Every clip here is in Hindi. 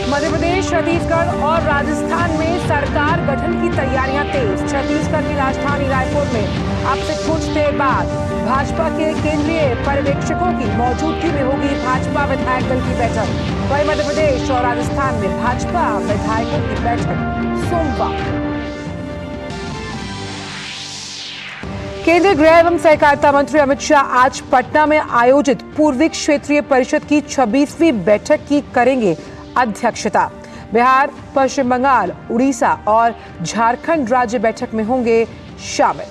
मध्य प्रदेश, छत्तीसगढ़ और राजस्थान में सरकार गठन की तैयारियां तेज। छत्तीसगढ़ की राजधानी रायपुर में अब से कुछ देर बाद भाजपा के केंद्रीय पर्यवेक्षकों की मौजूदगी में होगी भाजपा विधायक दल की बैठक। वहीं मध्य प्रदेश और राजस्थान में भाजपा विधायकों की बैठक सोमवार। केंद्रीय गृह एवं सहकारिता मंत्री अमित शाह आज पटना में आयोजित पूर्वी क्षेत्रीय परिषद की 26वीं बैठक की करेंगे अध्यक्षता। बिहार, पश्चिम बंगाल, उड़ीसा और झारखंड राज्य बैठक में होंगे शामिल।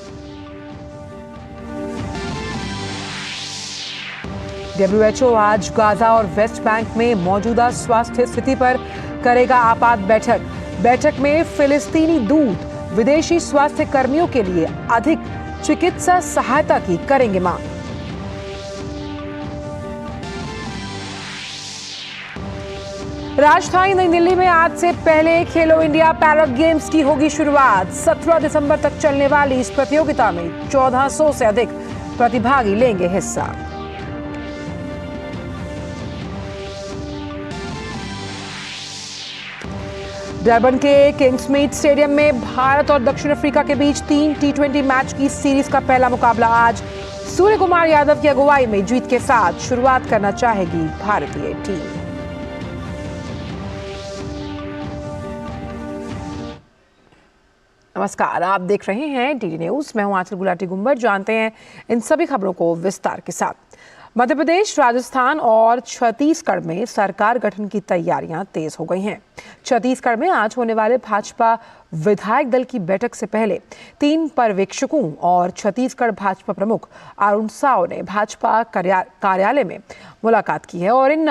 WHO आज गाजा और वेस्ट बैंक में मौजूदा स्वास्थ्य स्थिति पर करेगा आपात बैठक। बैठक में फिलिस्तीनी दूत विदेशी स्वास्थ्य कर्मियों के लिए अधिक चिकित्सा सहायता की करेंगे मांग। राजधानी नई दिल्ली में आज से पहले खेलो इंडिया पैरा गेम्स की होगी शुरुआत। 17 दिसंबर तक चलने वाली इस प्रतियोगिता में 1400 से अधिक प्रतिभागी लेंगे हिस्सा। डरबन के किंग्समेड स्टेडियम में भारत और दक्षिण अफ्रीका के बीच 3 T20 मैच की सीरीज का पहला मुकाबला आज सूर्य कुमार यादव की अगुवाई में जीत के साथ शुरुआत करना चाहेगी भारतीय टीम। नमस्कार, आप देख रहे हैं डीडी न्यूज। मैं हूं आंचल गुलाटी गुंबर। जानते हैं इन सभी खबरों को विस्तार के साथ। मध्य प्रदेश, राजस्थान और छत्तीसगढ़ में सरकार गठन की तैयारियां तेज हो गई हैं। छत्तीसगढ़ में आज होने वाले भाजपा विधायक दल की बैठक से पहले 3 पर्यवेक्षकों और छत्तीसगढ़ भाजपा प्रमुख अरुण साव ने भाजपा कार्यालय में मुलाकात की है और इन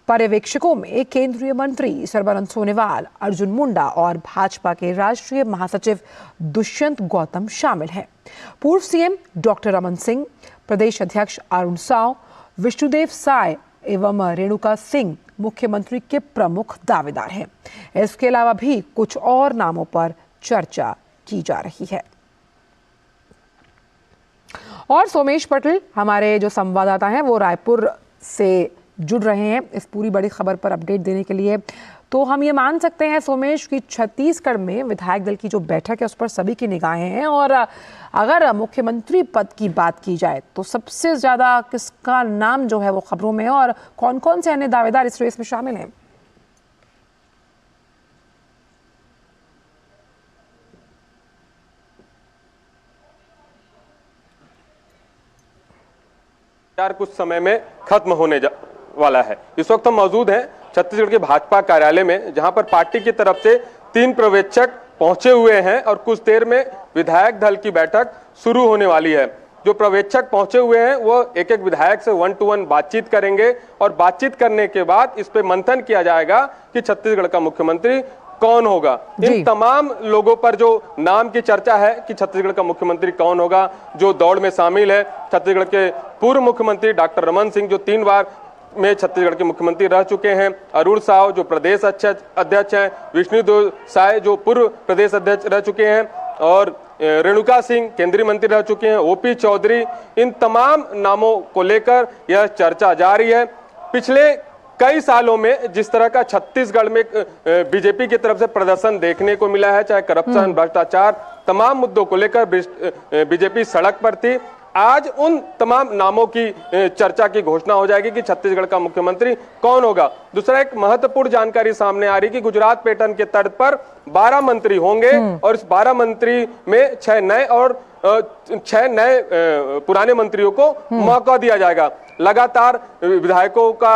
पर्यवेक्षकों में केंद्रीय मंत्री सर्बानंद सोनोवाल, अर्जुन मुंडा और भाजपा के राष्ट्रीय महासचिव दुष्यंत गौतम शामिल हैं। पूर्व सीएम डॉक्टर रमन सिंह, प्रदेश अध्यक्ष अरुण साव, विष्णुदेव साय एवं रेणुका सिंह मुख्यमंत्री के प्रमुख दावेदार हैं। इसके अलावा भी कुछ और नामों पर चर्चा की जा रही है। और सोमेश पटेल हमारे जो संवाददाता हैं वो रायपुर से जुड़ रहे हैं इस पूरी बड़ी खबर पर अपडेट देने के लिए। तो हम ये मान सकते हैं सोमेश की छत्तीसगढ़ में विधायक दल की जो बैठक है उस पर सभी की निगाहें हैं, और अगर मुख्यमंत्री पद की बात की जाए तो सबसे ज्यादा किसका नाम जो है वो खबरों में है और कौन कौन से अन्य दावेदार इस रेस में शामिल हैं? कुछ समय में खत्म होने वाला है। इस वक्त हम मौजूद हैं छत्तीसगढ़ के भाजपा कार्यालय में, जहां पर पार्टी की तरफ से 3 पर्यवेक्षक पहुंचे हुए हैं और कुछ देर में विधायक दल की बैठक शुरू होने वाली है। जो पर्यवेक्षक पहुंचे हुए हैं वो एक एक विधायक से 1 to 1 बातचीत करेंगे और बातचीत करने के बाद इस पे मंथन किया जाएगा कि छत्तीसगढ़ का मुख्यमंत्री कौन होगा। इन तमाम लोगों पर जो नाम की चर्चा है कि छत्तीसगढ़ का मुख्यमंत्री कौन होगा, जो दौड़ में शामिल है छत्तीसगढ़ के पूर्व मुख्यमंत्री डॉक्टर रमन सिंह जो 3 बार में छत्तीसगढ़ के मुख्यमंत्री रह चुके हैं, अरुण साव जो प्रदेश अध्यक्ष हैं, विष्णुदेव साय जो पूर्व प्रदेश अध्यक्ष रह चुके हैं और रेणुका सिंह केंद्रीय मंत्री रह चुके हैं, ओपी चौधरी, इन तमाम नामों को लेकर यह चर्चा जारी है। पिछले कई सालों में जिस तरह का छत्तीसगढ़ में बीजेपी की तरफ से प्रदर्शन देखने को मिला है, चाहे करप्शन, भ्रष्टाचार, तमाम मुद्दों को लेकर बीजेपी सड़क पर थी। आज उन तमाम नामों की चर्चा की घोषणा हो जाएगी कि छत्तीसगढ़ का मुख्यमंत्री कौन होगा। दूसरा एक महत्वपूर्ण जानकारी सामने आ रही कि गुजरात पैटर्न के तर्ज पर 12 मंत्री होंगे और इस 12 मंत्री में 6 नए और 6 नए पुराने मंत्रियों को मौका दिया जाएगा। लगातार विधायकों का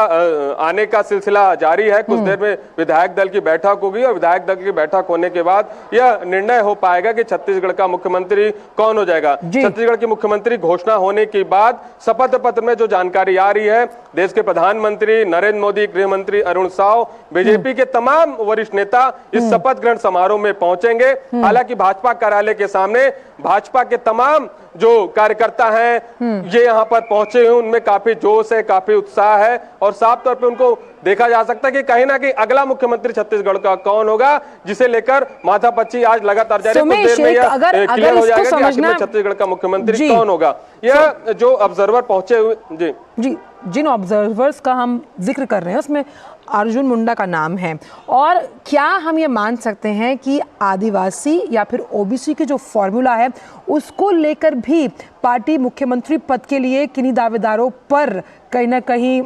आने का सिलसिला जारी है। कुछ देर में विधायक दल की बैठक होगी और विधायक दल की बैठक होने के बाद यह निर्णय हो पाएगा कि छत्तीसगढ़ का मुख्यमंत्री कौन हो जाएगा। छत्तीसगढ़ की मुख्यमंत्री घोषणा होने के बाद शपथ पत्र में जो जानकारी आ रही है, देश के प्रधानमंत्री नरेंद्र मोदी, गृह मंत्री अरुण साव, बीजेपी के तमाम वरिष्ठ नेता इस शपथ ग्रहण समारोह में पहुंचेंगे। हालांकि भाजपा कार्यालय के सामने भाजपा के तमाम जो कार्यकर्ता हैं ये यहाँ पर पहुंचे हैं, उनमें काफी जोश है, काफी उत्साह है और साफ तौर पे उनको देखा जा सकता है कि कहीं ना कहीं अगला मुख्यमंत्री छत्तीसगढ़ का कौन होगा, जिसे लेकर माथापच्ची आज लगातार जारी है। कुछ देर में यह क्लियर हो जाएगा कि आखिर में छत्तीसगढ़ का मुख्यमंत्री कौन होगा। यह जो ऑब्जर्वर पहुंचे हुए जी जिन ऑब्जर्वर्स का हम जिक्र कर रहे हैं उसमें अर्जुन मुंडा का नाम है। और क्या हम ये मान सकते हैं कि आदिवासी या फिर ओबीसी की जो फॉर्मूला है उसको लेकर भी पार्टी मुख्यमंत्री पद के लिए किन्हीं दावेदारों पर कहीं ना कहीं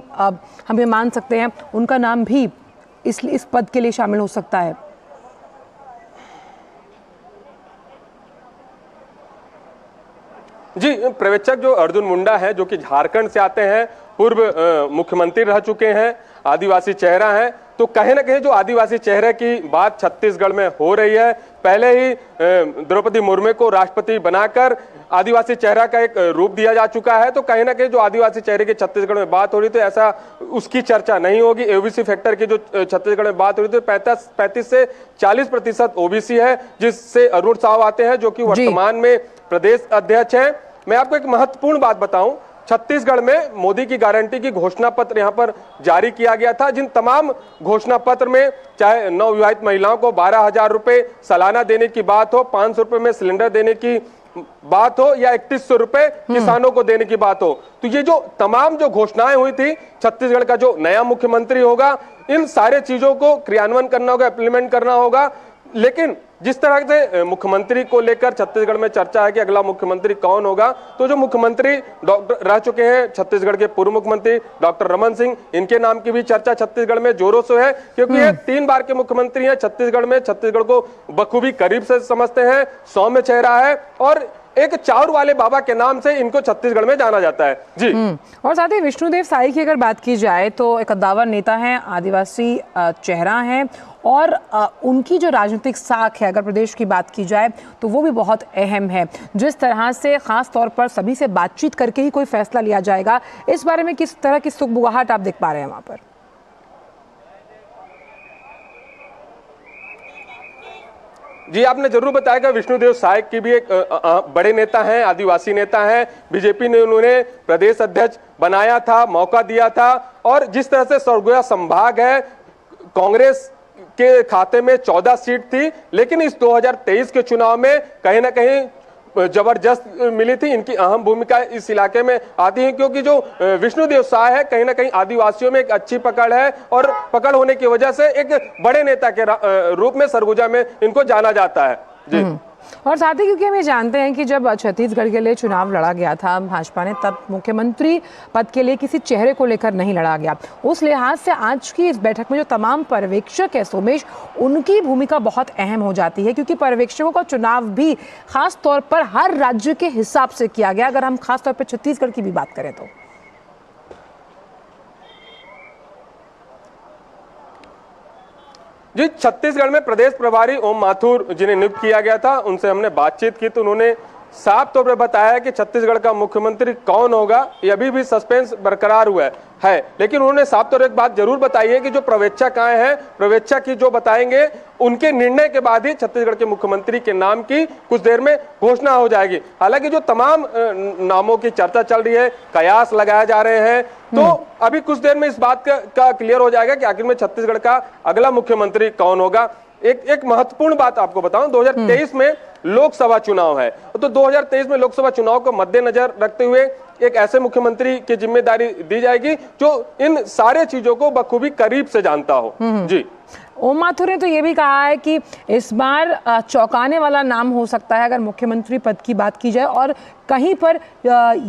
हम ये मान सकते हैं उनका नाम भी इस पद के लिए शामिल हो सकता है? जी, पर्यवेक्षक जो अर्जुन मुंडा है, जो कि झारखंड से आते हैं, पूर्व मुख्यमंत्री रह चुके हैं, आदिवासी चेहरा है, तो कहीं ना कहीं जो आदिवासी चेहरे की बात छत्तीसगढ़ में हो रही है, पहले ही द्रौपदी मुर्मू को राष्ट्रपति बनाकर आदिवासी चेहरा का एक रूप दिया जा चुका है, तो कहीं ना कहीं जो आदिवासी चेहरे की छत्तीसगढ़ में बात हो रही थी, ऐसा उसकी चर्चा नहीं होगी। ओबीसी फैक्टर की जो छत्तीसगढ़ में बात हो रही थी, 35 से 40% ओबीसी है, जिससे अरुण साव आते हैं, जो कि वर्तमान में प्रदेश अध्यक्ष हैं। मैं आपको एक महत्वपूर्ण बात बताऊं, छत्तीसगढ़ में मोदी की गारंटी की घोषणा पत्र यहां पर जारी किया गया था, जिन तमाम घोषणा पत्र में चाहे नवविवाहित महिलाओं को 12,000 रुपए सालाना देने की बात हो, 500 रुपए में सिलेंडर देने की बात हो या 3100 रुपए किसानों को देने की बात हो, तो ये जो तमाम जो घोषणाएं हुई थी, छत्तीसगढ़ का जो नया मुख्यमंत्री होगा इन सारे चीजों को क्रियान्वयन करना होगा, इंप्लीमेंट करना होगा। लेकिन जिस तरह से मुख्यमंत्री को लेकर छत्तीसगढ़ में चर्चा है कि अगला मुख्यमंत्री कौन होगा, तो जो मुख्यमंत्री डॉक्टर रह चुके हैं छत्तीसगढ़ के पूर्व मुख्यमंत्री डॉक्टर रमन सिंह, इनके नाम की भी चर्चा छत्तीसगढ़ में जोरों से है, क्योंकि ये 3 बार के मुख्यमंत्री हैं छत्तीसगढ़ में, छत्तीसगढ़ को बखूबी करीब से समझते हैं, सौम्य चेहरा है और एक चाउर वाले बाबा के नाम से इनको छत्तीसगढ़ में जाना जाता है। जी और साथ ही विष्णुदेव साई की अगर बात की जाए तो एक कद्दावर नेता हैं, आदिवासी चेहरा हैं और उनकी जो राजनीतिक साख है अगर प्रदेश की बात की जाए तो वो भी बहुत अहम है। जिस तरह से खास तौर पर सभी से बातचीत करके ही कोई फैसला लिया जाएगा, इस बारे में किस तरह की सुगबुगाहट आप देख पा रहे हैं वहां पर? जी, आपने जरूर बताया कि विष्णुदेव साय की भी एक बड़े नेता हैं, आदिवासी नेता हैं। बीजेपी ने उन्होंने प्रदेश अध्यक्ष बनाया था, मौका दिया था और जिस तरह से सरगुजा संभाग है, कांग्रेस के खाते में 14 सीट थी, लेकिन इस 2023 के चुनाव में कहीं ना कहीं जबरदस्त मिली थी। इनकी अहम भूमिका इस इलाके में आती है, क्योंकि जो विष्णुदेव साय है कहीं ना कहीं आदिवासियों में एक अच्छी पकड़ है और पकड़ होने की वजह से एक बड़े नेता के रूप में सरगुजा में इनको जाना जाता है। जी और साथ ही क्योंकि हम ये जानते हैं कि जब छत्तीसगढ़ के लिए चुनाव लड़ा गया था भाजपा ने, तब मुख्यमंत्री पद के लिए किसी चेहरे को लेकर नहीं लड़ा गया। उस लिहाज से आज की इस बैठक में जो तमाम पर्यवेक्षक है सोमेश, उनकी भूमिका बहुत अहम हो जाती है, क्योंकि पर्यवेक्षकों का चुनाव भी खास तौर पर हर राज्य के हिसाब से किया गया। अगर हम खास तौर पर छत्तीसगढ़ की भी बात करें तो जी, छत्तीसगढ़ में प्रदेश प्रभारी ओम माथुर जिन्हें नियुक्त किया गया था, उनसे हमने बातचीत की तो उन्होंने साफ तौर पर बताया कि छत्तीसगढ़ का मुख्यमंत्री कौन होगा ये अभी भी सस्पेंस बरकरार हुआ है। लेकिन उन्होंने साफ तौर पर एक बात जरूर बताई है कि जो पर्यवेक्षक आए हैं, पर्यवेक्षक ही जो बताएंगे, उनके निर्णय के बाद ही छत्तीसगढ़ के मुख्यमंत्री के नाम की कुछ देर में घोषणा हो जाएगी। हालांकि जो तमाम नामों की चर्चा चल रही है, कयास लगाए जा रहे हैं, तो अभी कुछ देर में इस बात का क्लियर हो जाएगा कि आखिर में छत्तीसगढ़ का अगला मुख्यमंत्री कौन होगा। एक महत्वपूर्ण बात आपको बताऊं, 2023 में लोकसभा चुनाव है, तो 2023 में लोकसभा चुनाव को मद्देनजर रखते हुए एक ऐसे मुख्यमंत्री की जिम्मेदारी दी जाएगी जो इन सारे चीजों को बखूबी करीब से जानता हो। जी, ओम माथुर ने तो ये भी कहा है कि इस बार चौंकाने वाला नाम हो सकता है अगर मुख्यमंत्री पद की बात की जाए, और कहीं पर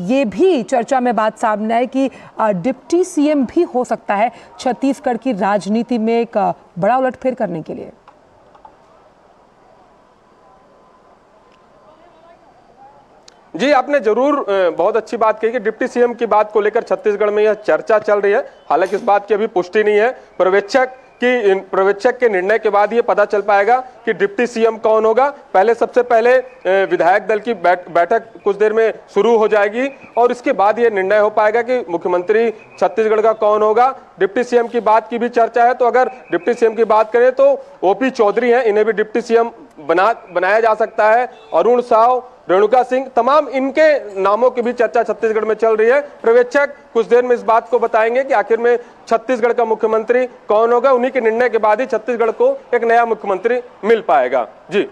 ये भी चर्चा में बात सामने आई कि डिप्टी सीएम भी हो सकता है छत्तीसगढ़ की राजनीति में एक बड़ा उलटफेर करने के लिए। जी, आपने जरूर बहुत अच्छी बात कही कि डिप्टी सीएम की बात को लेकर छत्तीसगढ़ में यह चर्चा चल रही है। हालांकि इस बात की अभी पुष्टि नहीं है। पर्यवेक्षक के निर्णय के बाद ये पता चल पाएगा कि डिप्टी सीएम कौन होगा। सबसे पहले विधायक दल की बैठक कुछ देर में शुरू हो जाएगी और इसके बाद ये निर्णय हो पाएगा कि मुख्यमंत्री छत्तीसगढ़ का कौन होगा। डिप्टी सीएम की बात की भी चर्चा है, तो अगर डिप्टी सीएम की बात करें तो ओपी चौधरी हैं, इन्हें भी डिप्टी सीएम बनाया जा सकता है। अरुण साव, रेणुका सिंह, तमाम इनके नामों की भी चर्चा छत्तीसगढ़ में चल रही है। पर्यवेक्षक कुछ देर में इस बात को बताएंगे कि आखिर में छत्तीसगढ़ का मुख्यमंत्री कौन होगा। उन्हीं के निर्णय के बाद ही छत्तीसगढ़ को एक नया मुख्यमंत्री मिल पाएगा। जी।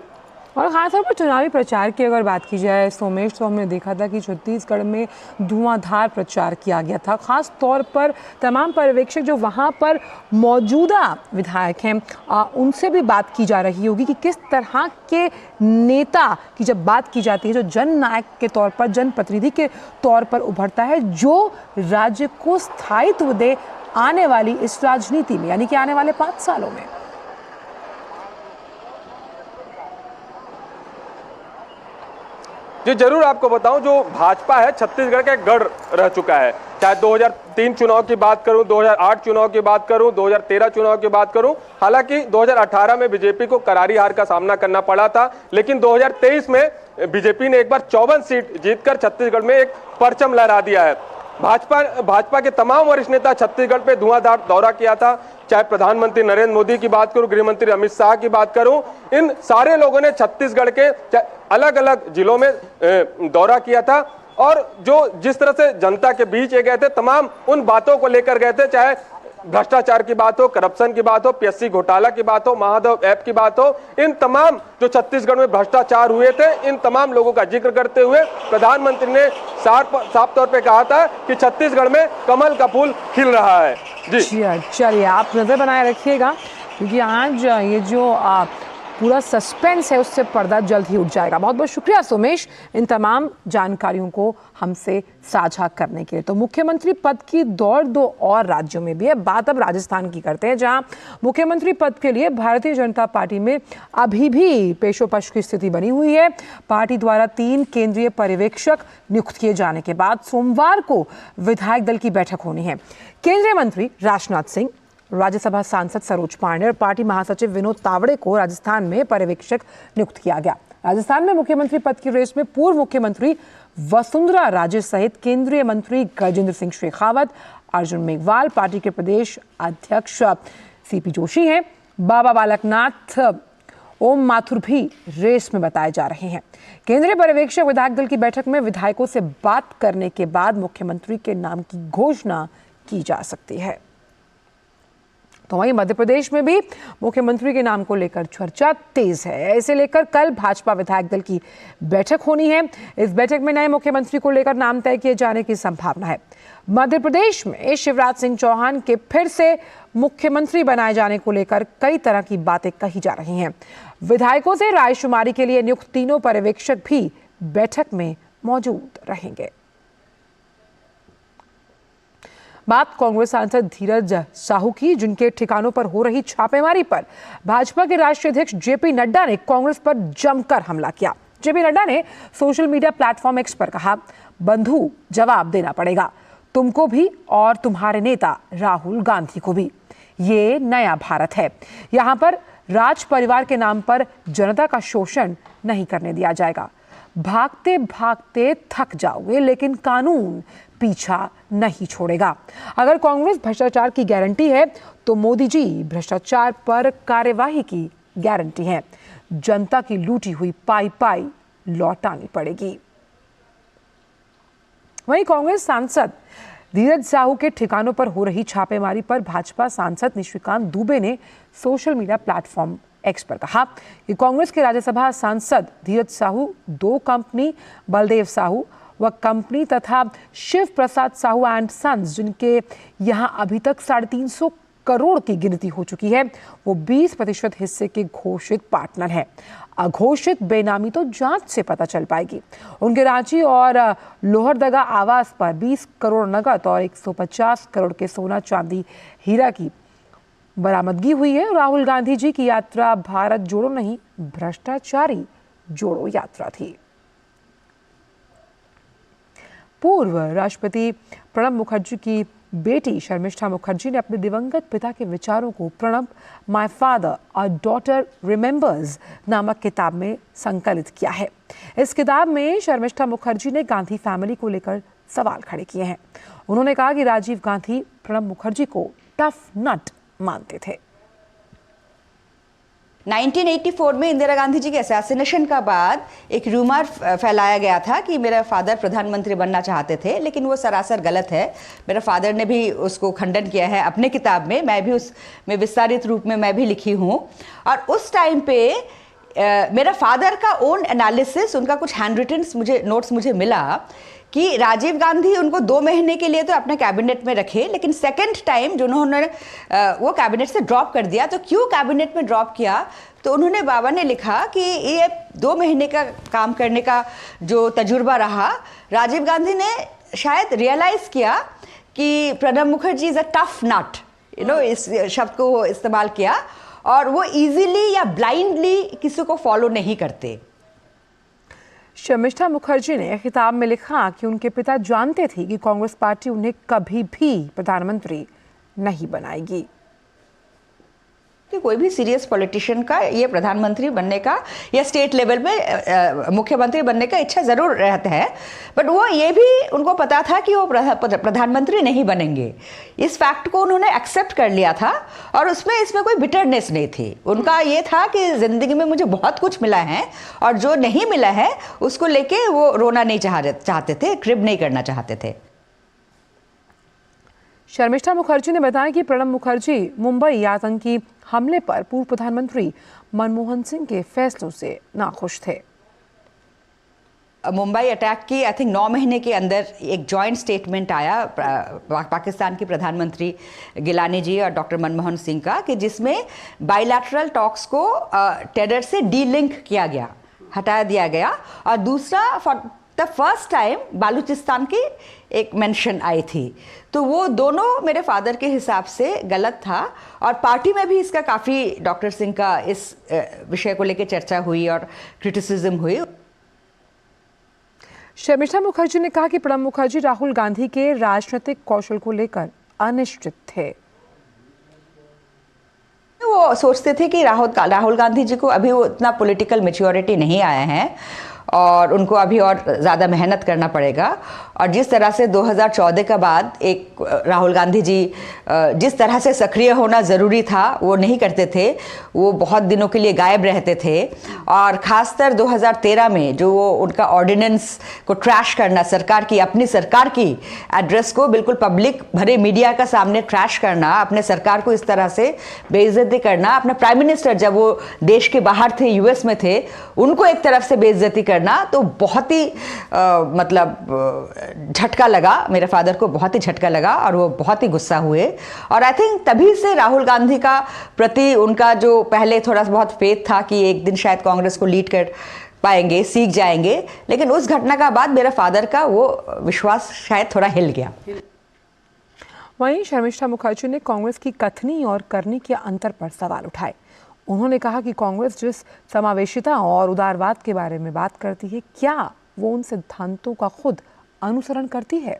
और खासतौर पर चुनावी प्रचार की अगर बात की जाए सोमेश, तो हमने देखा था कि छत्तीसगढ़ में धुआंधार प्रचार किया गया था। खास तौर पर तमाम पर्यवेक्षक जो वहाँ पर मौजूदा विधायक हैं उनसे भी बात की जा रही होगी कि किस तरह के नेता की जब बात की जाती है जो जननायक के तौर पर, जनप्रतिनिधि के तौर पर उभरता है, जो राज्य को स्थायित्व दे आने वाली इस राजनीति में, यानी कि आने वाले 5 सालों में। जी जरूर आपको बताऊं, जो भाजपा है छत्तीसगढ़ का एक गढ़ रह चुका है। चाहे 2003 चुनाव की बात करूं, 2008 चुनाव की बात करूं, 2013 चुनाव की बात करूं, हालांकि 2018 में बीजेपी को करारी हार का सामना करना पड़ा था, लेकिन 2023 में बीजेपी ने एक बार 54 सीट जीतकर छत्तीसगढ़ में एक परचम लहरा दिया है। भाजपा के तमाम वरिष्ठ नेता छत्तीसगढ़ पे धुआंधार दौरा किया था। चाहे प्रधानमंत्री नरेंद्र मोदी की बात करूं, गृह मंत्री अमित शाह की बात करूं, इन सारे लोगों ने छत्तीसगढ़ के अलग अलग जिलों में दौरा किया था और जो जिस तरह से जनता के बीच गए थे, तमाम उन बातों को लेकर गए थे, चाहे भ्रष्टाचार की बात हो, करप्शन की बात हो, पीएससी घोटाला की बात हो, महादेव ऐप की बात हो, इन तमाम जो छत्तीसगढ़ में भ्रष्टाचार हुए थे, इन तमाम लोगों का जिक्र करते हुए प्रधानमंत्री ने साफ तौर पे कहा था कि छत्तीसगढ़ में कमल का फूल खिल रहा है। जी चलिए, आप नजर बनाए रखिएगा, क्योंकि आज ये जो पूरा सस्पेंस है उससे पर्दा जल्द ही उठ जाएगा। बहुत बहुत शुक्रिया सोमेश इन तमाम जानकारियों को हमसे साझा करने के लिए। तो मुख्यमंत्री पद की दौड़ 2 और राज्यों में भी है। बात अब राजस्थान की करते हैं, जहां मुख्यमंत्री पद के लिए भारतीय जनता पार्टी में अभी भी पेशोपेश की स्थिति बनी हुई है। पार्टी द्वारा 3 केंद्रीय पर्यवेक्षक नियुक्त किए जाने के बाद सोमवार को विधायक दल की बैठक होनी है। केंद्रीय मंत्री राजनाथ सिंह, राज्यसभा सांसद सरोज पांडे और पार्टी महासचिव विनोद तावड़े को राजस्थान में पर्यवेक्षक नियुक्त किया गया। राजस्थान में मुख्यमंत्री पद की रेस में पूर्व मुख्यमंत्री वसुंधरा राजे सहित केंद्रीय मंत्री गजेंद्र सिंह शेखावत, अर्जुन मेघवाल, पार्टी के प्रदेश अध्यक्ष सीपी जोशी हैं। बाबा बालकनाथ, ओम माथुर भी रेस में बताए जा रहे हैं। केंद्रीय पर्यवेक्षक विधायक दल की बैठक में विधायकों से बात करने के बाद मुख्यमंत्री के नाम की घोषणा की जा सकती है। तो वहीं मध्य प्रदेश में भी मुख्यमंत्री के नाम को लेकर चर्चा तेज है। इसे लेकर कल भाजपा विधायक दल की बैठक होनी है। इस बैठक में नए मुख्यमंत्री को लेकर नाम तय किए जाने की संभावना है। मध्य प्रदेश में शिवराज सिंह चौहान के फिर से मुख्यमंत्री बनाए जाने को लेकर कई तरह की बातें कही जा रही हैं। विधायकों से रायशुमारी के लिए नियुक्त 3 पर्यवेक्षक भी बैठक में मौजूद रहेंगे। बात कांग्रेस सांसद धीरज साहू की, जिनके ठिकानों पर हो रही छापेमारी पर भाजपा के राष्ट्रीय अध्यक्ष जेपी नड्डा ने कांग्रेस पर जमकर हमला किया। जेपी नड्डा ने सोशल मीडिया प्लेटफॉर्म एक्स पर कहा, बंधु जवाब देना पड़ेगा तुमको भी और तुम्हारे नेता राहुल गांधी को भी। ये नया भारत है, यहाँ पर राज परिवार के नाम पर जनता का शोषण नहीं करने दिया जाएगा। भागते भागते थक जाओगे, लेकिन कानून पीछा नहीं छोड़ेगा। अगर कांग्रेस भ्रष्टाचार की गारंटी है तो मोदी जी भ्रष्टाचार पर कार्यवाही की गारंटी है। जनता की लूटी हुई पाई पाई लौटानी पड़ेगी। वहीं कांग्रेस सांसद धीरज साहू के ठिकानों पर हो रही छापेमारी पर भाजपा सांसद निशिकांत दुबे ने सोशल मीडिया प्लेटफॉर्म एक्स पर कहा कि कांग्रेस के राज्यसभा सांसद धीरज साहू 2 कंपनी बलदेव साहू व कंपनी तथा शिव प्रसाद साहू एंड सन्स, जिनके यहां अभी तक 350 करोड़ की गिनती हो चुकी है, वो 20% हिस्से के घोषित पार्टनर हैं। अघोषित बेनामी तो जांच से पता चल पाएगी। उनके रांची और लोहरदगा आवास पर 20 करोड़ नकद और 150 करोड़ के सोना चांदी हीरा की बरामदगी हुई है। राहुल गांधी जी की यात्रा भारत जोड़ो नहीं, भ्रष्टाचारी जोड़ो यात्रा थी। पूर्व राष्ट्रपति प्रणब मुखर्जी की बेटी शर्मिष्ठा मुखर्जी ने अपने दिवंगत पिता के विचारों को Pranab my father a daughter remembers नामक किताब में संकलित किया है। इस किताब में शर्मिष्ठा मुखर्जी ने गांधी फैमिली को लेकर सवाल खड़े किए हैं। उन्होंने कहा कि राजीव गांधी प्रणब मुखर्जी को टफ नट मानते थे। 1984 में इंदिरा गांधी जी के असैसिनेशन का बाद एक रूमर फैलाया गया था कि मेरा फादर प्रधानमंत्री बनना चाहते थे, लेकिन वो सरासर गलत है। मेरा फादर ने भी उसको खंडन किया है अपने किताब में, मैं भी उसमें विस्तारित रूप में मैं भी लिखी हूँ। और उस टाइम पे मेरा फादर का ओन एनालिसिस, उनका कुछ हैंड रिटन नोट्स मुझे मिला कि राजीव गांधी उनको 2 महीने के लिए तो अपने कैबिनेट में रखे, लेकिन सेकंड टाइम जो उन्होंने वो कैबिनेट से ड्रॉप कर दिया। तो क्यों कैबिनेट में ड्रॉप किया, तो उन्होंने बाबा ने लिखा कि ये 2 महीने का काम करने का जो तजुर्बा रहा, राजीव गांधी ने शायद रियलाइज़ किया कि Pranab Mukherjee is a tough nut, इस शब्द को इस्तेमाल किया, और वो इजीली या ब्लाइंडली किसी को फॉलो नहीं करते। शर्मिष्ठा मुखर्जी ने खिताब में लिखा कि उनके पिता जानते थे कि कांग्रेस पार्टी उन्हें कभी भी प्रधानमंत्री नहीं बनाएगी। कि कोई भी सीरियस पॉलिटिशियन का ये प्रधानमंत्री बनने का या स्टेट लेवल में मुख्यमंत्री बनने का इच्छा ज़रूर रहता है, बट वो ये भी उनको पता था कि वो प्रधानमंत्री नहीं बनेंगे। इस फैक्ट को उन्होंने एक्सेप्ट कर लिया था और इसमें कोई बिटरनेस नहीं थी। उनका ये था कि ज़िंदगी में मुझे बहुत कुछ मिला है और जो नहीं मिला है उसको लेके वो रोना नहीं चाहते थे, क्रिब नहीं करना चाहते थे। शर्मिष्ठा मुखर्जी ने बताया कि प्रणब मुखर्जी मुंबई आतंकी हमले पर पूर्व प्रधानमंत्री मनमोहन सिंह के फैसलों से नाखुश थे। मुंबई अटैक की आई थिंक 9 महीने के अंदर एक जॉइंट स्टेटमेंट आया पाकिस्तान के प्रधानमंत्री गिलानी जी और डॉक्टर मनमोहन सिंह का, कि जिसमें बायलैटरल टॉक्स को टेरर से डीलिंक किया गया, हटा दिया गया। और दूसरा, for the first time Balochistan की एक मेंशन आई थी। तो वो दोनों मेरे फादर के हिसाब से गलत था और पार्टी में भी इसका काफ़ी डॉक्टर सिंह का इस विषय को लेकर चर्चा हुई और क्रिटिसिज्म हुई। शर्मिष्ठा मुखर्जी ने कहा कि प्रणब मुखर्जी राहुल गांधी के राजनीतिक कौशल को लेकर अनिश्चित थे। वो सोचते थे कि राहुल गांधी जी को अभी वो इतना पॉलिटिकल मैच्योरिटी नहीं आया है और उनको अभी और ज़्यादा मेहनत करना पड़ेगा। और जिस तरह से 2014 के बाद एक राहुल गांधी जी जिस तरह से सक्रिय होना ज़रूरी था वो नहीं करते थे, वो बहुत दिनों के लिए गायब रहते थे। और ख़ासकर 2013 में जो वो उनका ऑर्डिनेंस को ट्रैश करना, सरकार की अपनी सरकार की एड्रेस को बिल्कुल पब्लिक भरे मीडिया का सामने ट्रैश करना, अपने सरकार को इस तरह से बेइज्जती करना, अपने प्राइम मिनिस्टर जब वो देश के बाहर थे, यूएस में थे, उनको एक तरफ से बेइज्जती करना, तो बहुत ही मतलब झटका लगा, मेरे फादर को बहुत ही झटका लगा और वो बहुत ही गुस्सा हुए। और आई थिंक तभी से राहुल गांधी का प्रति उनका जो पहले थोड़ा बहुत फेथ था कि एक दिन शायद कांग्रेस को लीड कर पाएंगे, सीख जाएंगे, लेकिन उस घटना का बाद मेरा फादर का वो विश्वास शायद थोड़ा हिल गया। वहीं शर्मिष्ठा मुखर्जी ने कांग्रेस की कथनी और करनी के अंतर पर सवाल उठाए। उन्होंने कहा कि कांग्रेस जिस समावेशिता और उदारवाद के बारे में बात करती है, क्या वो उन सिद्धांतों का खुद अनुसरण करती है?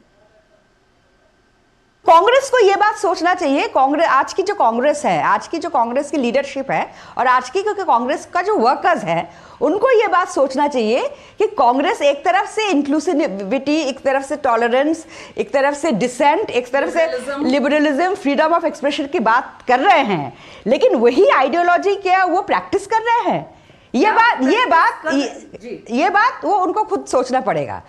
कांग्रेस को ये बात सोचना चाहिए, कांग्रेस आज की जो कांग्रेस है, आज की जो कांग्रेस की लीडरशिप है और आज की कांग्रेस का जो वर्कर्स है, उनको ये बात सोचना चाहिए कि कांग्रेस एक तरफ से इंक्लूसिविटी, एक तरफ से टॉलरेंस, एक तरफ से डिसेंट, एक तरफ से लिबरलिज्म, फ्रीडम ऑफ एक्सप्रेशन की बात कर रहे हैं, लेकिन वही आइडियोलॉजी क्या वो प्रैक्टिस कर रहे हैं? ये बात वो उनको खुद सोचना पड़ेगा।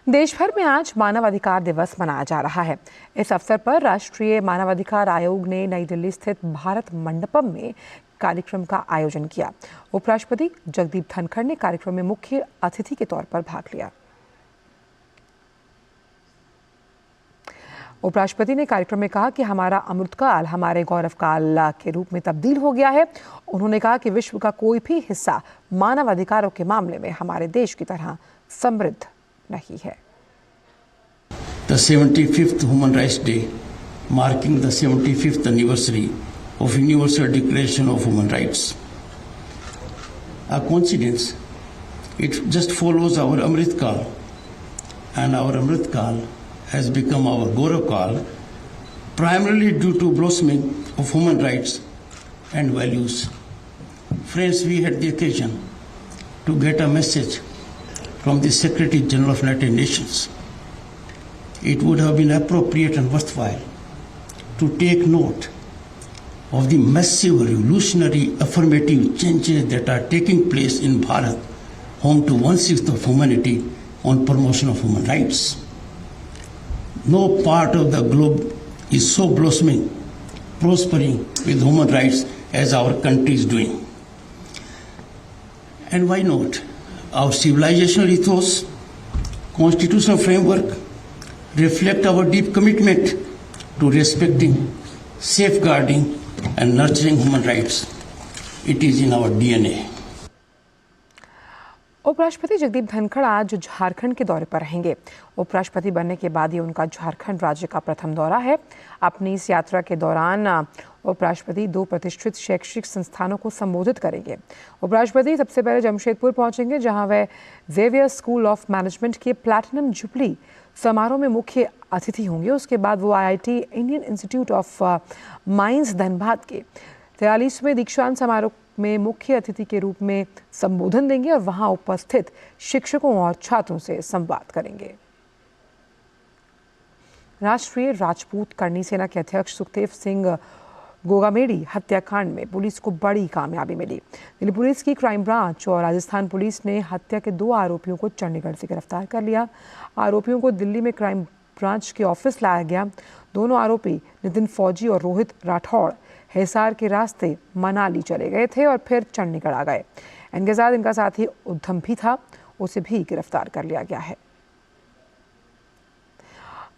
देश भर में आज मानवाधिकार दिवस मनाया जा रहा है। इस अवसर पर राष्ट्रीय मानवाधिकार आयोग ने नई दिल्ली स्थित भारत मंडपम में कार्यक्रम का आयोजन किया। उपराष्ट्रपति जगदीप धनखड़ ने कार्यक्रम में मुख्य अतिथि के तौर पर भाग लिया। उपराष्ट्रपति ने कार्यक्रम में कहा कि हमारा अमृतकाल हमारे गौरवकाल के रूप में तब्दील हो गया है। उन्होंने कहा कि विश्व का कोई भी हिस्सा मानवाधिकारों के मामले में हमारे देश की तरह समृद्ध नहीं है। The 75th Human Rights Day, marking the 75th anniversary of Universal Declaration of Human Rights. A coincidence, it just follows our Amrit Kal, and our Amrit Kal has become our Gaurav Kal, primarily due to blossoming of human rights and values. Friends, we had the occasion to get a message from the Secretary General of United Nations. It would have been appropriate and worthwhile to take note of the massive revolutionary affirmative changes that are taking place in Bharat, home to 1/6 of humanity, on promotion of human rights. No part of the globe is so blossoming, prospering with human rights as our country is doing. And why not? Our civilizational ethos, constitutional framework reflect our deep commitment to respecting, safeguarding and nurturing human rights. It is in our DNA. उपराष्ट्रपति जगदीप धनखड़ आज झारखंड के दौरे पर रहेंगे। उपराष्ट्रपति बनने के बाद ये उनका झारखंड राज्य का प्रथम दौरा है। अपनी इस यात्रा के दौरान उपराष्ट्रपति 2 प्रतिष्ठित शैक्षिक संस्थानों को संबोधित करेंगे। उपराष्ट्रपति सबसे पहले जमशेदपुर पहुंचेंगे, जहां वे जेवियर स्कूल ऑफ मैनेजमेंट के प्लैटिनम जुबली समारोह में मुख्य अतिथि होंगे। उसके बाद वो IIT Indian institute of mines Dhanbad के 43वें दीक्षांत समारोह में मुख्य अतिथि के रूप में संबोधन देंगे और वहां उपस्थित शिक्षकों और छात्रों से संवाद करेंगे। राष्ट्रीय राजपूत करनी सेना के अध्यक्ष सुखदेव सिंह गोगामेडी हत्याकांड में पुलिस को बड़ी कामयाबी मिली। दिल्ली पुलिस की क्राइम ब्रांच और राजस्थान पुलिस ने हत्या के 2 आरोपियों को चंडीगढ़ से गिरफ्तार कर लिया। आरोपियों को दिल्ली में क्राइम ब्रांच के ऑफिस लाया गया। दोनों आरोपी नितिन फौजी और रोहित राठौड़ हिसार के रास्ते मनाली चले गए थे और फिर चंडीगढ़ आ गए। इनके साथ इनका साथी उद्धम भी था, उसे भी गिरफ्तार कर लिया गया है।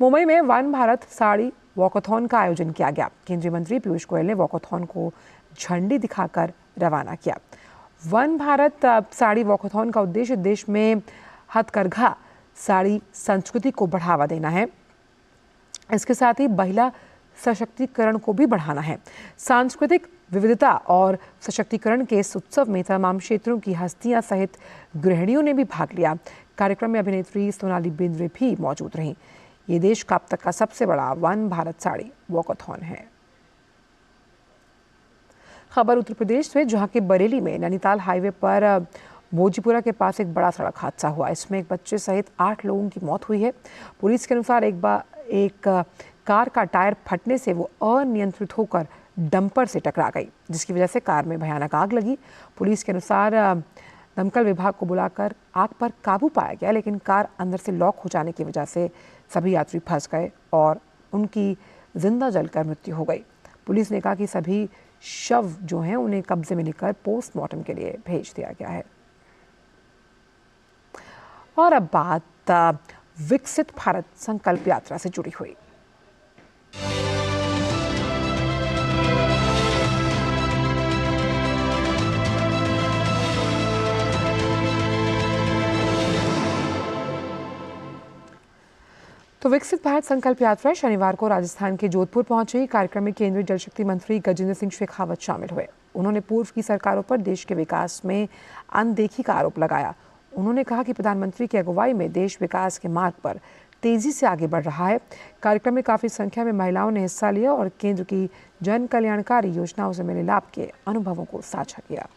मुंबई में वन भारत साड़ी वॉकथॉन का आयोजन किया गया। केंद्रीय मंत्री पीयूष गोयल ने वॉकथॉन को झंडी दिखाकर रवाना किया। वन भारत साड़ी वॉकथॉन का उद्देश्य देश में हथकरघा साड़ी संस्कृति को बढ़ावा देना है। इसके साथ ही महिला सशक्तिकरण को भी बढ़ाना है। सांस्कृतिक विविधता और सशक्तिकरण के इस उत्सव में तमाम क्षेत्रों की हस्तियां सहित गृहिणियों ने भी भाग लिया। कार्यक्रम में अभिनेत्री सोनाली बेंद्रे भी मौजूद रहीं। ये देश का अब तक का सबसे बड़ा वन भारत साड़ी वॉकथॉन है। खबर उत्तर प्रदेश से, जहां के बरेली में नैनीताल हाईवे पर भोजीपुरा के पास एक बड़ा सड़क हादसा हुआ। इसमें एक बच्चे सहित 8 लोगों की मौत हुई है। पुलिस के अनुसार एक कार का टायर फटने से वो अनियंत्रित होकर डंपर से टकरा गई, जिसकी वजह से कार में भयानक आग लगी। पुलिस के अनुसार दमकल विभाग को बुलाकर आग पर काबू पाया गया, लेकिन कार अंदर से लॉक हो जाने की वजह से सभी यात्री फंस गए और उनकी जिंदा जलकर मृत्यु हो गई। पुलिस ने कहा कि सभी शव जो हैं उन्हें कब्जे में लेकर पोस्टमार्टम के लिए भेज दिया गया है। और अब बात विकसित भारत संकल्प यात्रा से जुड़ी हुई। तो विकसित भारत संकल्प यात्रा शनिवार को राजस्थान के जोधपुर पहुंची। कार्यक्रम में केंद्रीय जल शक्ति मंत्री गजेंद्र सिंह शेखावत शामिल हुए। उन्होंने पूर्व की सरकारों पर देश के विकास में अनदेखी का आरोप लगाया। उन्होंने कहा कि प्रधानमंत्री की अगुवाई में देश विकास के मार्ग पर तेजी से आगे बढ़ रहा है। कार्यक्रम में काफी संख्या में महिलाओं ने हिस्सा लिया और केंद्र की जन कल्याणकारी योजनाओं से मिले लाभ के अनुभवों को साझा किया।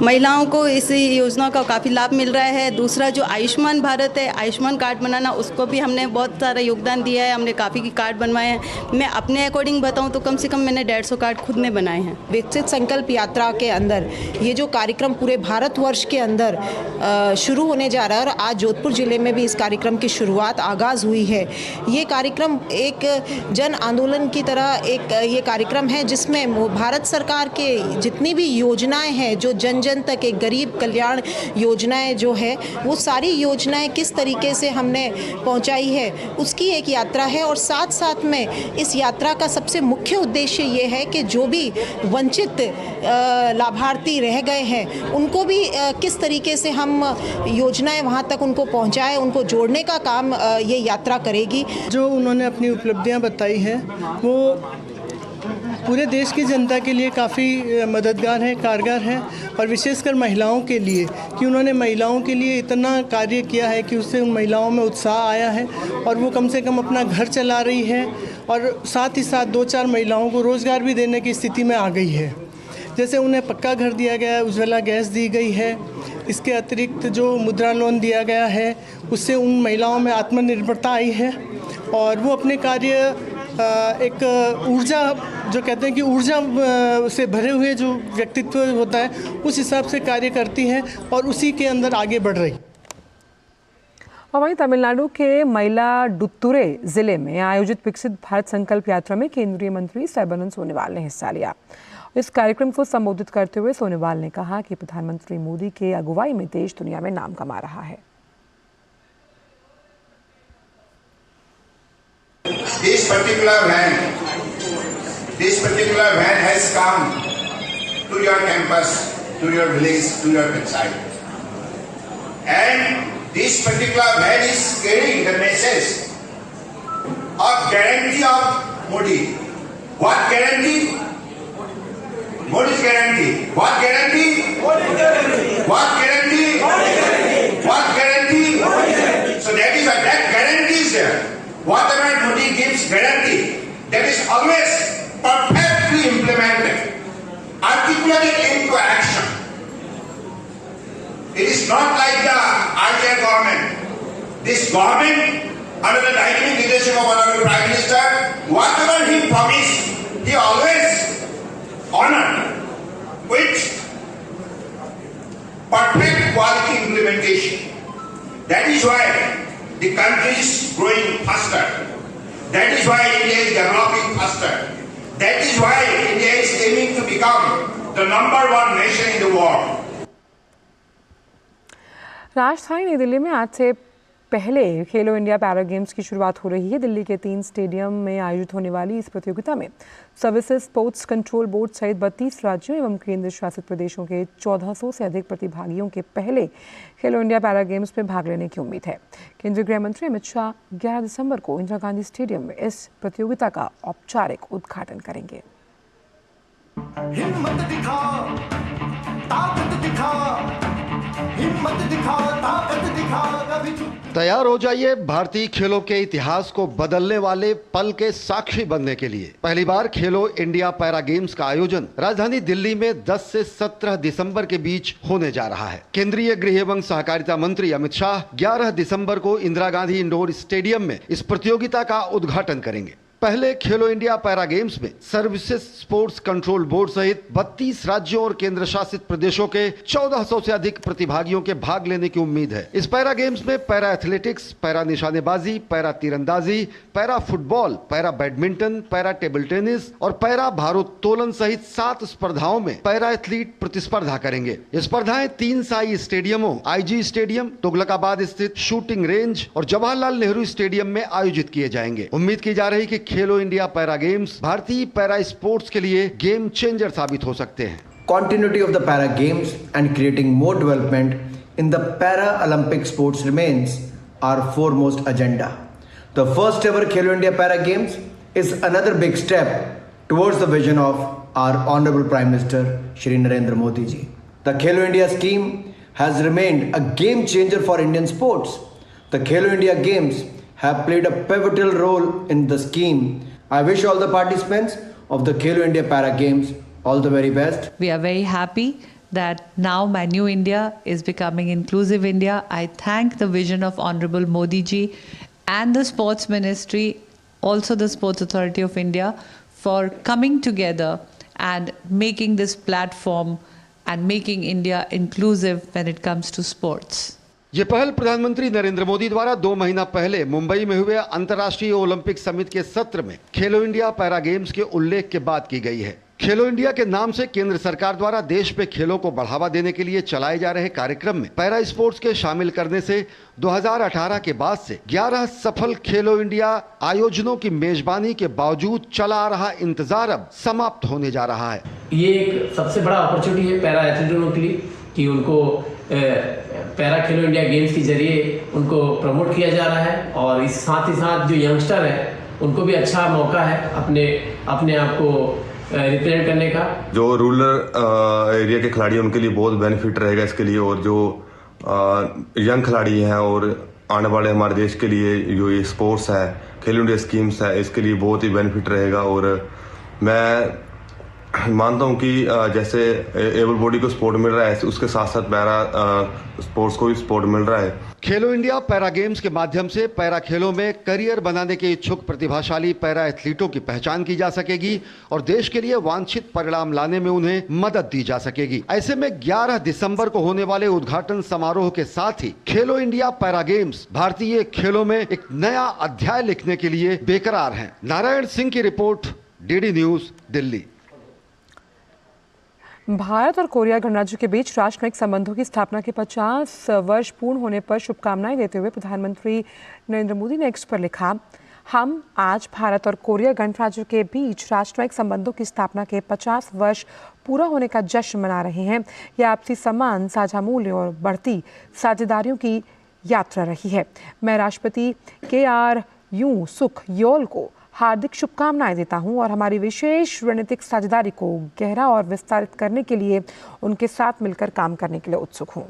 महिलाओं को इस योजना का काफ़ी लाभ मिल रहा है। दूसरा जो आयुष्मान भारत है, आयुष्मान कार्ड बनाना, उसको भी हमने बहुत सारा योगदान दिया है। हमने काफ़ी कार्ड बनवाए हैं। मैं अपने अकॉर्डिंग बताऊं तो कम से कम मैंने 150 कार्ड खुद ने बनाए हैं। विकसित संकल्प यात्रा के अंदर ये जो कार्यक्रम पूरे भारतवर्ष के अंदर शुरू होने जा रहा है और आज जोधपुर जिले में भी इस कार्यक्रम की शुरुआत आगाज़ हुई है। ये कार्यक्रम एक जन आंदोलन की तरह एक ये कार्यक्रम है जिसमें भारत सरकार के जितनी भी योजनाएं हैं, जो जन जन तक एक गरीब कल्याण योजनाएं जो है, वो सारी योजनाएं किस तरीके से हमने पहुंचाई है उसकी एक यात्रा है। और साथ साथ में इस यात्रा का सबसे मुख्य उद्देश्य ये है कि जो भी वंचित लाभार्थी रह गए हैं उनको भी किस तरीके से हम योजनाएं वहां तक उनको पहुंचाएं, उनको जोड़ने का काम ये यात्रा करेगी। जो उन्होंने अपनी उपलब्धियां बताई हैं वो पूरे देश की जनता के लिए काफ़ी मददगार है, कारगर है और विशेषकर महिलाओं के लिए कि उन्होंने महिलाओं के लिए इतना कार्य किया है कि उससे उन महिलाओं में उत्साह आया है और वो कम से कम अपना घर चला रही है और साथ ही साथ 2-4 महिलाओं को रोज़गार भी देने की स्थिति में आ गई है। जैसे उन्हें पक्का घर दिया गया है, उज्ज्वला गैस दी गई है। इसके अतिरिक्त जो मुद्रा लोन दिया गया है उससे उन महिलाओं में आत्मनिर्भरता आई है और वो अपने कार्य एक ऊर्जा, जो कहते हैं कि ऊर्जा से भरे हुए जो व्यक्तित्व होता है उस हिसाब से कार्य करती हैं और उसी के अंदर आगे बढ़ रही। और वहीं तमिलनाडु के मयिलाडुतुरै जिले में आयोजित विकसित भारत संकल्प यात्रा में केंद्रीय मंत्री सर्बानंद सोनोवाल ने हिस्सा लिया। इस कार्यक्रम को संबोधित करते हुए सोनोवाल ने कहा कि प्रधानमंत्री मोदी के अगुवाई में देश दुनिया में नाम कमा रहा है। This particular van has come to your campus, to your village, to your bedside. And this particular van is carrying the message of guarantee of Modi. What guarantee? Modi's guarantee. What guarantee? Modi's guarantee. What guarantee? Modi's guarantee. What guarantee? Modi's guarantee. So that is that guarantee is there. Whatever Modi gives guarantee, that is always perfectly implemented, articulated into action. It is not like the earlier government. This government, under the dynamic leadership of our Prime Minister, whatever he promised, he always honored with perfect quality implementation. That is why the country is growing faster. That is why India is developing faster. That is why India is aiming to become the #1 nation in the world. राजधानी नई दिल्ली में आज से पहले खेलो इंडिया पैरा गेम्स की शुरुआत हो रही है। दिल्ली के 3 स्टेडियम में आयोजित होने वाली इस प्रतियोगिता में सर्विसेज स्पोर्ट्स कंट्रोल बोर्ड सहित 32 राज्यों एवं केंद्र शासित प्रदेशों के 1400 से अधिक प्रतिभागियों के पहले खेलो इंडिया पैरा गेम्स में भाग लेने की उम्मीद है। केंद्रीय गृह मंत्री अमित शाह 11 दिसंबर को इंदिरा गांधी स्टेडियम में इस प्रतियोगिता का औपचारिक उद्घाटन करेंगे। तैयार हो जाइए भारतीय खेलों के इतिहास को बदलने वाले पल के साक्षी बनने के लिए। पहली बार खेलो इंडिया पैरा गेम्स का आयोजन राजधानी दिल्ली में 10 से 17 दिसंबर के बीच होने जा रहा है। केंद्रीय गृह एवं सहकारिता मंत्री अमित शाह 11 दिसंबर को इंदिरा गांधी इंडोर स्टेडियम में इस प्रतियोगिता का उद्घाटन करेंगे। पहले खेलो इंडिया पैरा गेम्स में सर्विसेज स्पोर्ट्स कंट्रोल बोर्ड सहित 32 राज्यों और केंद्र शासित प्रदेशों के 1400 से अधिक प्रतिभागियों के भाग लेने की उम्मीद है। इस पैरा गेम्स में पैरा एथलेटिक्स, पैरा निशानेबाजी, पैरा तीरंदाजी, para football, para badminton, para table tennis और पैरा भारोत्तोलन सहित 7 स्पर्धाओं में पैरा एथलीट प्रतिस्पर्धा करेंगे। ये स्पर्धाएं 3 साई स्टेडियमों IG स्टेडियम, तुगलकाबाद स्थित शूटिंग रेंज और जवाहरलाल नेहरू स्टेडियम में आयोजित किए जाएंगे। उम्मीद की जा रही कि खेलो इंडिया पैरा गेम्स भारतीय पैरा स्पोर्ट्स के लिए गेम चेंजर साबित हो सकते हैं। Continuity of the para games and creating more development in the para Olympic sports remains our foremost agenda. The first ever Khelo India Para Games is another big step towards the vision of our Honorable Prime Minister Shri Narendra Modi ji. The Khelo India scheme has remained a game changer for Indian sports. The Khelo India Games have played a pivotal role in the scheme. I wish all the participants of the Khelo India Para Games all the very best. We are very happy that now my new India is becoming inclusive India. I thank the vision of Honorable Modi ji and the Sports Ministry, also the Sports Authority of India, for coming together and making this platform and making India inclusive when it comes to sports. ये पहल प्रधानमंत्री नरेंद्र मोदी द्वारा 2 महीना पहले मुंबई में हुए अंतर्राष्ट्रीय ओलंपिक समिट के सत्र में खेलो इंडिया पैरा गेम्स के उल्लेख के बाद की गई है। खेलो इंडिया के नाम से केंद्र सरकार द्वारा देश में खेलों को बढ़ावा देने के लिए चलाए जा रहे कार्यक्रम में पैरा स्पोर्ट्स के शामिल करने से 2018 के बाद से 11 सफल खेलो इंडिया आयोजनों की मेजबानी के बावजूद चला आ रहा इंतजार अब समाप्त होने जा रहा है। ये एक सबसे बड़ा अपॉर्चुनिटी है पैरा एथलीटों के लिए कि उनको पैरा खेलो इंडिया गेम्स के जरिए उनको प्रमोट किया जा रहा है और इस साथ ही साथ जो यंगस्टर है उनको भी अच्छा मौका है अपने आप को रिप्रेजेंट करने का। जो रूरल एरिया के खिलाड़ी हैं उनके लिए बहुत बेनिफिट रहेगा इसके लिए, और जो यंग खिलाड़ी हैं और आने वाले हमारे देश के लिए जो ये स्पोर्ट्स है खेलो इंडिया स्कीम्स है इसके लिए बहुत ही बेनिफिट रहेगा। और मैं मानता हूं कि जैसे एबल बॉडी को सपोर्ट मिल रहा है, उसके साथ साथ पैरा स्पोर्ट्स को भी सपोर्ट मिल रहा है। खेलो इंडिया पैरा गेम्स के माध्यम से पैरा खेलों में करियर बनाने के इच्छुक प्रतिभाशाली पैरा एथलीटों की पहचान की जा सकेगी और देश के लिए वांछित परिणाम लाने में उन्हें मदद दी जा सकेगी। ऐसे में 11 दिसंबर को होने वाले उद्घाटन समारोह के साथ ही खेलो इंडिया पैरा गेम्स भारतीय खेलों में एक नया अध्याय लिखने के लिए बेकरार हैं। नारायण सिंह की report, DD news, Delhi. Bharat और कोरिया गणराज्य के बीच राष्ट्रनायक संबंधों की स्थापना के 50 वर्ष पूर्ण होने पर शुभकामनाएं देते हुए प्रधानमंत्री नरेंद्र मोदी ने एक्स पर लिखा, हम आज भारत और कोरिया गणराज्य के बीच राष्ट्रनायक संबंधों की स्थापना के 50 वर्ष पूरा होने का जश्न मना रहे हैं। यह आपसी सम्मान, साझा मूल्य और बढ़ती साझेदारियों की यात्रा रही है। मैं राष्ट्रपति KR यूं सुक योल को हार्दिक शुभकामनाएं देता हूं और हमारी विशेष रणनीतिक साझेदारी को गहरा और विस्तारित करने के लिए उनके साथ मिलकर काम करने के लिए उत्सुक हूं।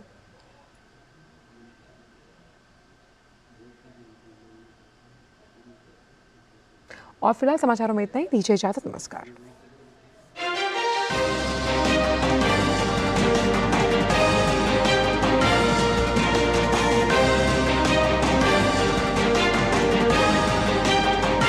और फिलहाल समाचारों में इतना ही। दीजिए इजाजत, नमस्कार।